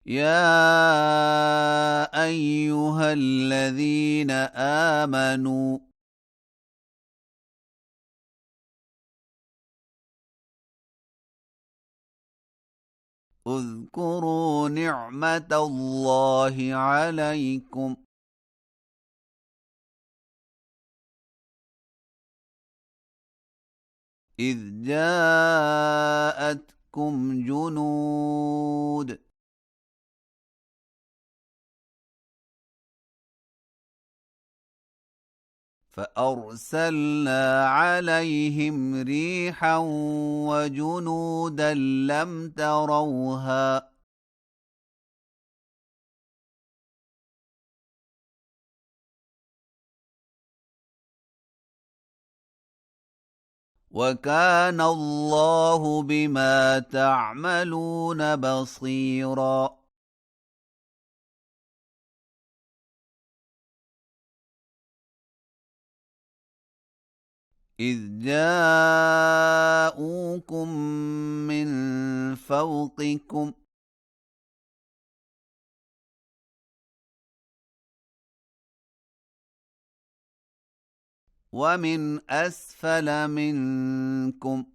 يا أيها الذين آمنوا اذكروا نعمة الله عليكم إذ جاءتكم جنود فأرسلنا عليهم ريحا وجنودا لم تروها وكان الله بما تعملون بصيرا إذ جاءوكم من فوقكم ومن أسفل منكم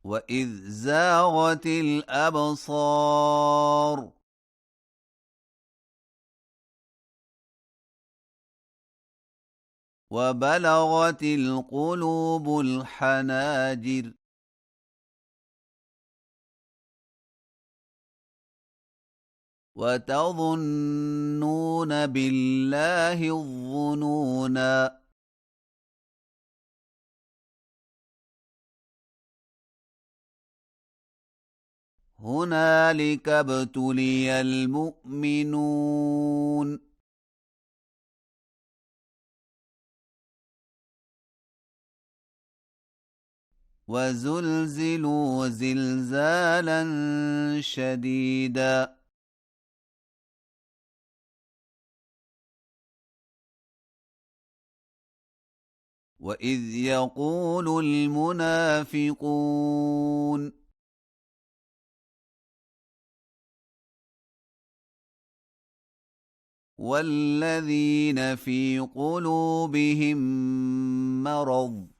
وإذ زاغت الأبصار وبلغت القلوب الحناجر وتظنون بالله الظنونا هنالك ابتلي المؤمنون وزلزلوا زلزالا شديدا وإذ يقول المنافقون والذين في قلوبهم مرض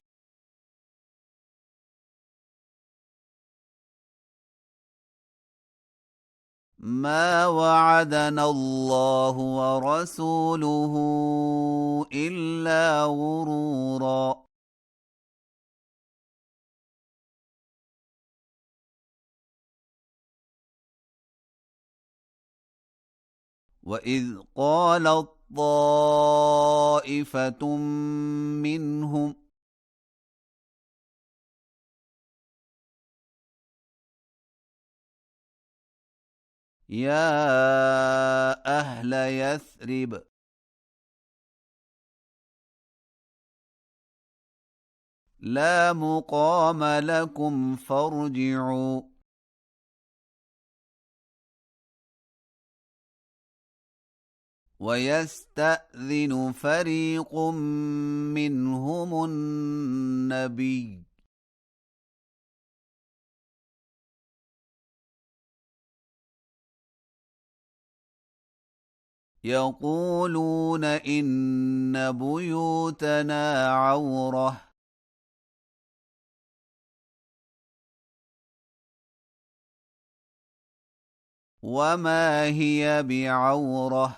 ما وعدنا الله ورسوله إلا غرورا وإذ قالت طائفة منهم يا أهل يثرب لا مقام لكم فارجعوا ويستأذن فريق منهم النبي يقولون إن بيوتنا عورة وما هي بعورة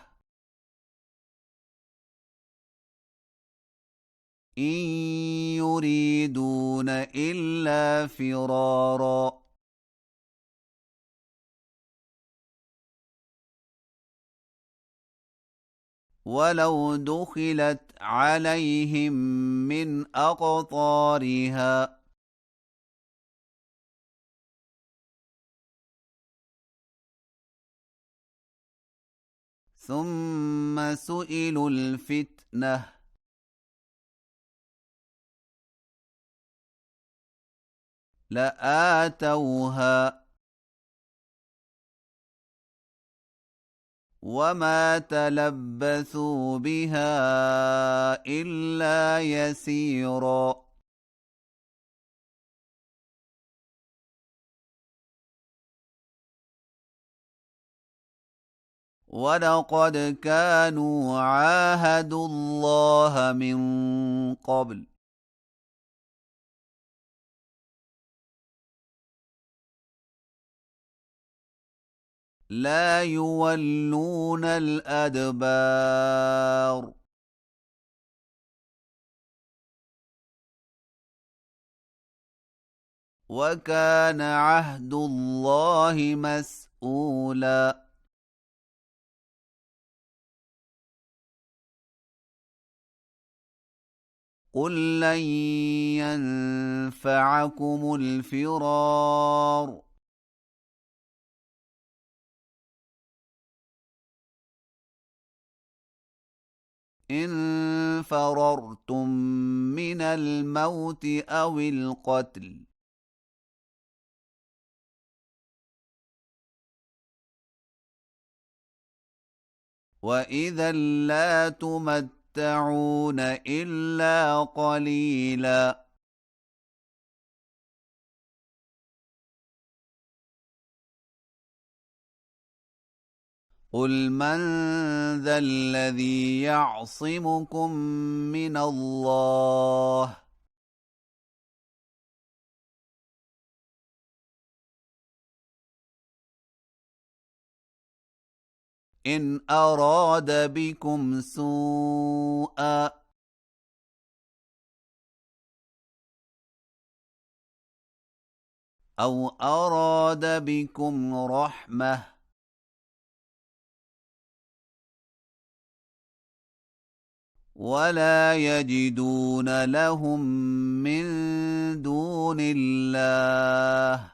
إن يريدون إلا فرارا ولو دخلت عليهم من أقطارها ثم سئلوا الفتنة لآتوها وما تلبثوا بها إلا يسيرا ولقد كانوا عاهدوا الله من قبل لا يولون الأدبار وكان عهد الله مسؤولا قل لن ينفعكم الفرار إن فررتم من الموت أو القتل وإذا لا تمتعون إلا قليلا قل من ذا الذي يعصمكم من الله إن أراد بكم سوءا أو أراد بكم رحمة ولا يجدون لهم من دون الله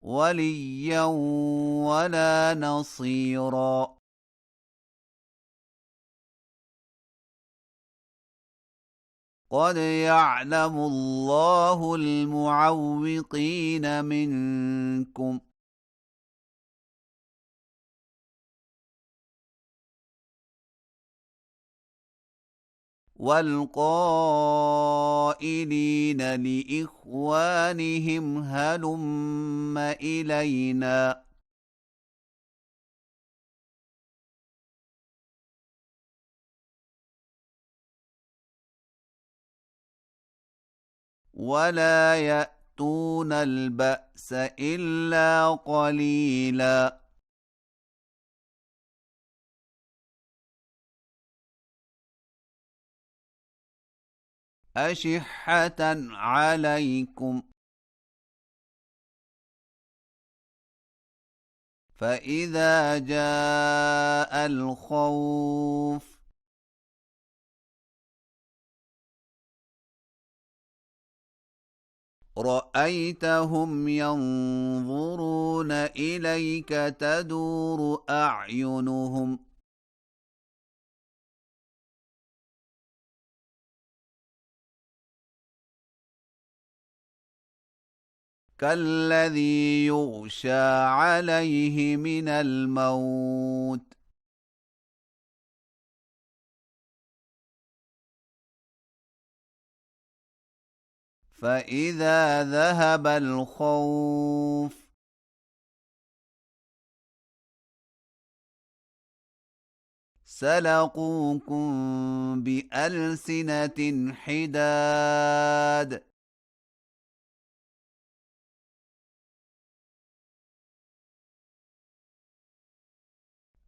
وليا ولا نصيرا قد يعلم الله المعوقين منكم والقائلين لإخوانهم هلم إلينا ولا يأتون البأس إلا قليلا أشحة عليكم فإذا جاء الخوف رأيتهم ينظرون إليك تدور أعينهم كالذي يغشى عليه من الموت فإذا ذهب الخوف سلقوكم بألسنة حداد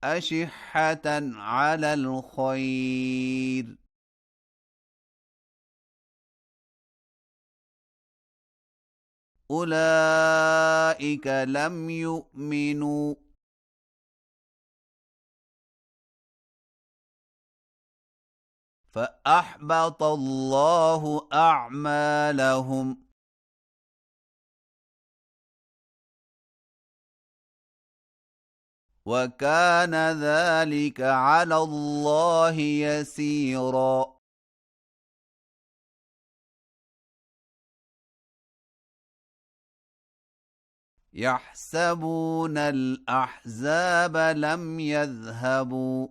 أشحة على الخير أولئك لم يؤمنوا فأحبط الله أعمالهم وكان ذلك على الله يسيرا يحسبون الأحزاب لم يذهبوا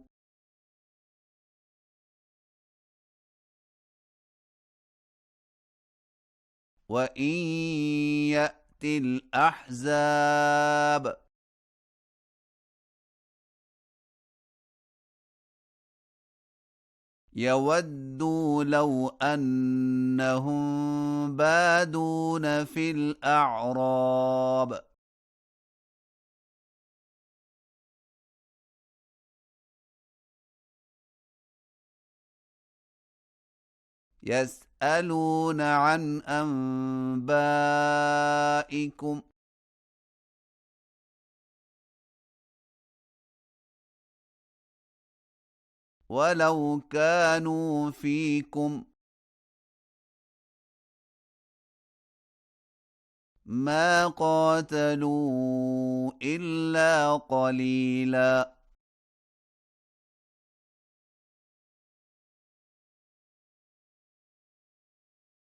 وإن يأتي الأحزاب يودوا لو أنهم بادون في الأعراب يسألون عن أنبائكم ولو كانوا فيكم ما قاتلوا إلا قليلا